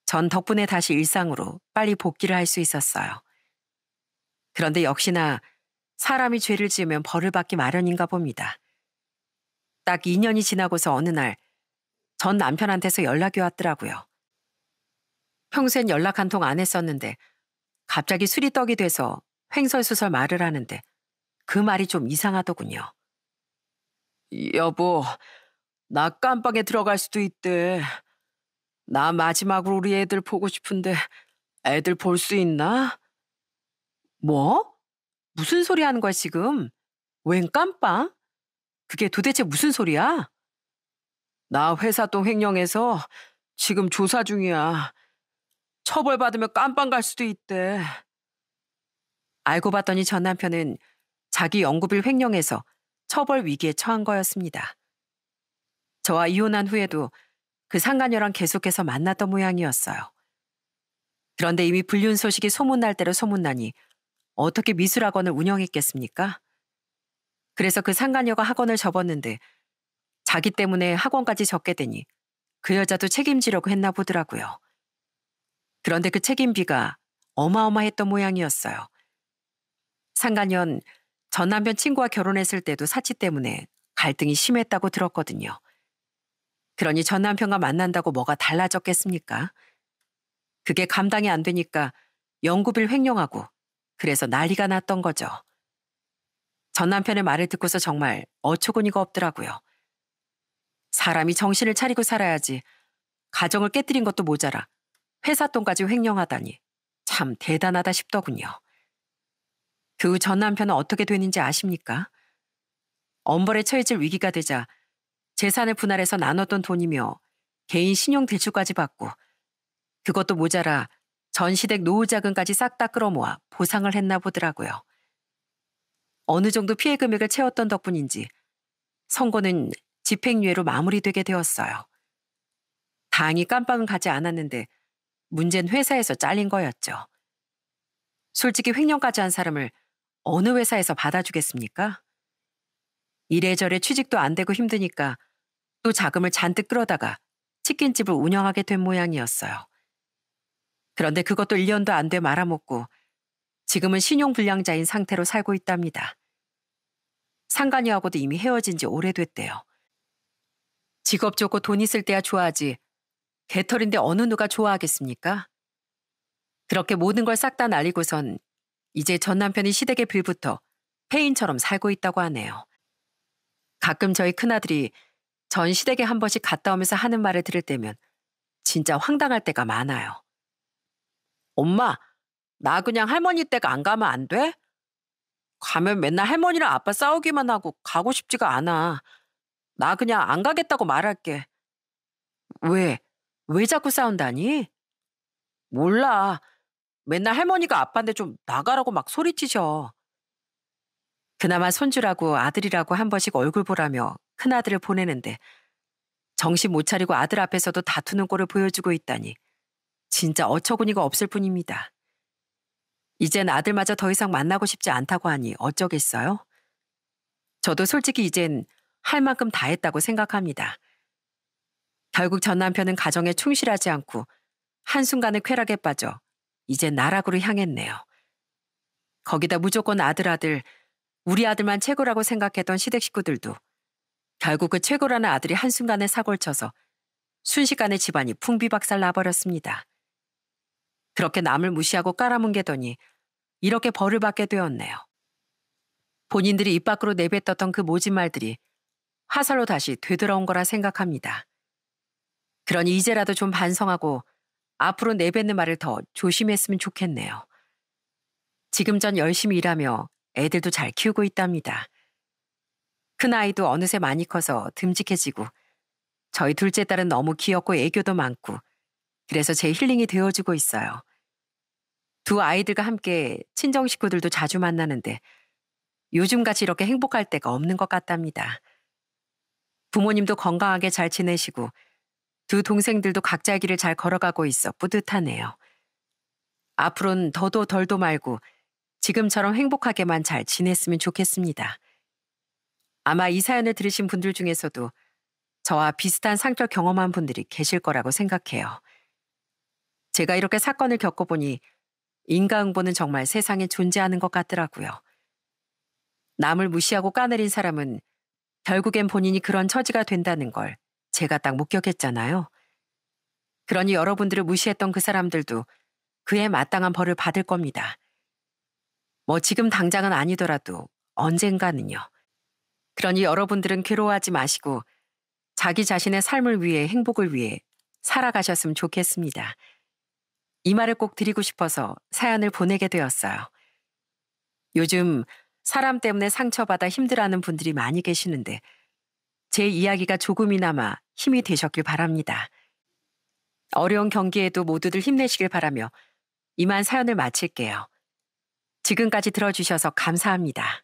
전 덕분에 다시 일상으로 빨리 복귀를 할 수 있었어요. 그런데 역시나 사람이 죄를 지으면 벌을 받기 마련인가 봅니다. 딱 2년이 지나고서 어느 날 전 남편한테서 연락이 왔더라고요. 평소엔 연락 한 통 안 했었는데 갑자기 술이 떡이 돼서 횡설수설 말을 하는데 그 말이 좀 이상하더군요. 여보, 나 깜빵에 들어갈 수도 있대. 나 마지막으로 우리 애들 보고 싶은데 애들 볼 수 있나? 뭐? 무슨 소리 하는 거야, 지금? 웬 깜빵? 그게 도대체 무슨 소리야? 나 회사동 횡령해서 지금 조사 중이야. 처벌받으면 깜빵 갈 수도 있대. 알고 봤더니 전 남편은 자기 연구비를 횡령해서 처벌 위기에 처한 거였습니다. 저와 이혼한 후에도 그 상간녀랑 계속해서 만났던 모양이었어요. 그런데 이미 불륜 소식이 소문날 대로 소문나니 어떻게 미술학원을 운영했겠습니까? 그래서 그 상간녀가 학원을 접었는데 자기 때문에 학원까지 접게 되니 그 여자도 책임지려고 했나 보더라고요. 그런데 그 책임비가 어마어마했던 모양이었어요. 상간녀는 전 남편 친구와 결혼했을 때도 사치 때문에 갈등이 심했다고 들었거든요. 그러니 전 남편과 만난다고 뭐가 달라졌겠습니까? 그게 감당이 안 되니까 연구비를 횡령하고 그래서 난리가 났던 거죠. 전 남편의 말을 듣고서 정말 어처구니가 없더라고요. 사람이 정신을 차리고 살아야지 가정을 깨뜨린 것도 모자라 회사 돈까지 횡령하다니 참 대단하다 싶더군요. 그 후 전 남편은 어떻게 되는지 아십니까? 엄벌에 처해질 위기가 되자 재산을 분할해서 나눴던 돈이며 개인 신용 대출까지 받고 그것도 모자라 전시댁 노후 자금까지 싹 다 끌어모아 보상을 했나 보더라고요. 어느 정도 피해 금액을 채웠던 덕분인지 선고는 집행유예로 마무리되게 되었어요. 다행히 깜빵은 가지 않았는데 문제는 회사에서 잘린 거였죠. 솔직히 횡령까지 한 사람을 어느 회사에서 받아주겠습니까? 이래저래 취직도 안 되고 힘드니까 또 자금을 잔뜩 끌어다가 치킨집을 운영하게 된 모양이었어요. 그런데 그것도 1년도 안 돼 말아먹고 지금은 신용불량자인 상태로 살고 있답니다. 상간녀하고도 이미 헤어진 지 오래됐대요. 직업 좋고 돈 있을 때야 좋아하지 개털인데 어느 누가 좋아하겠습니까? 그렇게 모든 걸 싹 다 날리고선 이제 전 남편이 시댁에 빌부터 폐인처럼 살고 있다고 하네요. 가끔 저희 큰아들이 전 시댁에 한 번씩 갔다 오면서 하는 말을 들을 때면 진짜 황당할 때가 많아요. 엄마, 나 그냥 할머니 댁 안 가면 안 돼? 가면 맨날 할머니랑 아빠 싸우기만 하고 가고 싶지가 않아. 나 그냥 안 가겠다고 말할게. 왜? 왜 자꾸 싸운다니? 몰라. 맨날 할머니가 아빠한테 좀 나가라고 막 소리치셔. 그나마 손주라고 아들이라고 한 번씩 얼굴 보라며 큰아들을 보내는데 정신 못 차리고 아들 앞에서도 다투는 꼴을 보여주고 있다니 진짜 어처구니가 없을 뿐입니다. 이젠 아들마저 더 이상 만나고 싶지 않다고 하니 어쩌겠어요? 저도 솔직히 이젠 할 만큼 다 했다고 생각합니다. 결국 전 남편은 가정에 충실하지 않고 한순간에 쾌락에 빠져 이제 나락으로 향했네요. 거기다 무조건 아들, 우리 아들만 최고라고 생각했던 시댁 식구들도 결국 그 최고라는 아들이 한순간에 사고를 쳐서 순식간에 집안이 풍비박살 나버렸습니다. 그렇게 남을 무시하고 깔아뭉개더니 이렇게 벌을 받게 되었네요. 본인들이 입 밖으로 내뱉었던 그 모진 말들이 화살로 다시 되돌아온 거라 생각합니다. 그러니 이제라도 좀 반성하고 앞으로 내뱉는 말을 더 조심했으면 좋겠네요. 지금 전 열심히 일하며 애들도 잘 키우고 있답니다. 큰아이도 어느새 많이 커서 듬직해지고 저희 둘째 딸은 너무 귀엽고 애교도 많고 그래서 제 힐링이 되어주고 있어요. 두 아이들과 함께 친정 식구들도 자주 만나는데 요즘같이 이렇게 행복할 때가 없는 것 같답니다. 부모님도 건강하게 잘 지내시고 두 동생들도 각자의 길을 잘 걸어가고 있어 뿌듯하네요. 앞으로는 더도 덜도 말고 지금처럼 행복하게만 잘 지냈으면 좋겠습니다. 아마 이 사연을 들으신 분들 중에서도 저와 비슷한 상처 경험한 분들이 계실 거라고 생각해요. 제가 이렇게 사건을 겪어보니 인과응보는 정말 세상에 존재하는 것 같더라고요. 남을 무시하고 까내린 사람은 결국엔 본인이 그런 처지가 된다는 걸 제가 딱 목격했잖아요. 그러니 여러분들을 무시했던 그 사람들도 그에 마땅한 벌을 받을 겁니다. 뭐 지금 당장은 아니더라도 언젠가는요. 그러니 여러분들은 괴로워하지 마시고 자기 자신의 삶을 위해 행복을 위해 살아가셨으면 좋겠습니다. 이 말을 꼭 드리고 싶어서 사연을 보내게 되었어요. 요즘 사람 때문에 상처받아 힘들어하는 분들이 많이 계시는데 제 이야기가 조금이나마 힘이 되셨길 바랍니다. 어려운 경기에도 모두들 힘내시길 바라며 이만 사연을 마칠게요. 지금까지 들어주셔서 감사합니다.